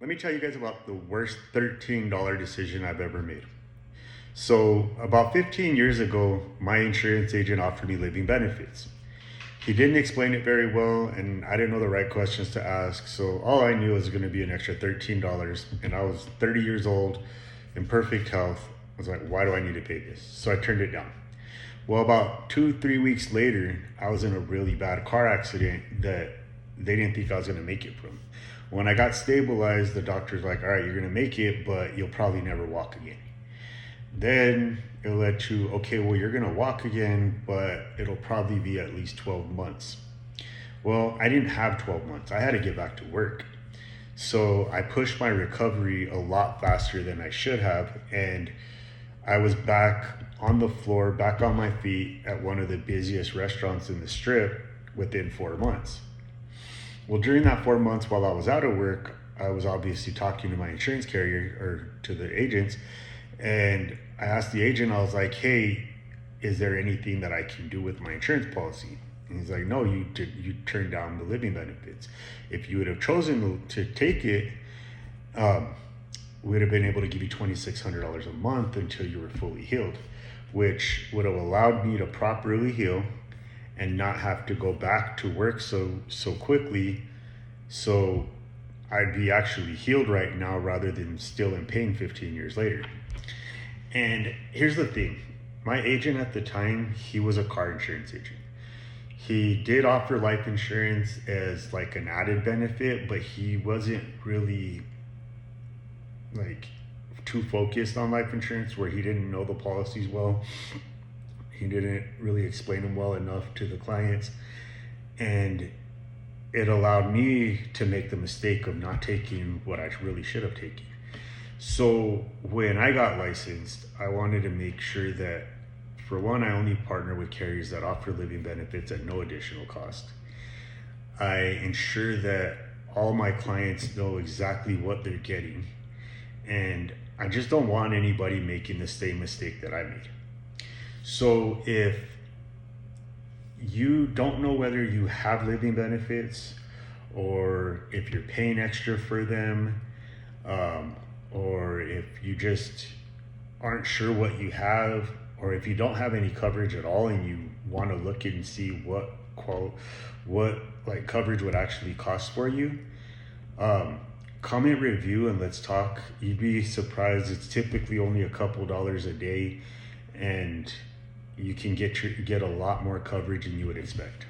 Let me tell you guys about the worst $13 decision I've ever made. So, about 15 years ago, my insurance agent offered me living benefits. He didn't explain it very well, and I didn't know the right questions to ask. So, all I knew was going to be an extra $13, and I was 30 years old in perfect health. I was like, why do I need to pay this? So, I turned it down. Well, about 2-3 weeks later, I was in a really bad car accident that they didn't think I was going to make it from. When I got stabilized, the doctor's like, all right, you're going to make it, but you'll probably never walk again. Then it led to, okay, well, you're going to walk again, but it'll probably be at least 12 months. Well, I didn't have 12 months. I had to get back to work. So I pushed my recovery a lot faster than I should have. And I was back on the floor, back on my feet at one of the busiest restaurants in the strip within 4 months. Well, during that 4 months while I was out of work, I was obviously talking to my insurance carrier or to the agents. And I asked the agent, I was like, hey, is there anything that I can do with my insurance policy? And he's like, no, you turned down the living benefits. If you would have chosen to take it, we would have been able to give you $2,600 a month until you were fully healed, which would have allowed me to properly heal and not have to go back to work so quickly. So I'd be actually healed right now rather than still in pain 15 years later. And here's the thing. My agent at the time, he was a car insurance agent. He did offer life insurance as like an added benefit, but he wasn't really like too focused on life insurance where he didn't know the policies well. He didn't really explain them well enough to the clients. And it allowed me to make the mistake of not taking what I really should have taken. So when I got licensed, I wanted to make sure that, for one, I only partner with carriers that offer living benefits at no additional cost. I ensure that all my clients know exactly what they're getting. And I just don't want anybody making the same mistake that I made. So if you don't know whether you have living benefits or if you're paying extra for them, or if you just aren't sure what you have, or if you don't have any coverage at all and you want to look and see what like coverage would actually cost for you, comment, review, and let's talk. You'd be surprised. It's typically only a couple dollars a day, and you can get a lot more coverage than you would expect.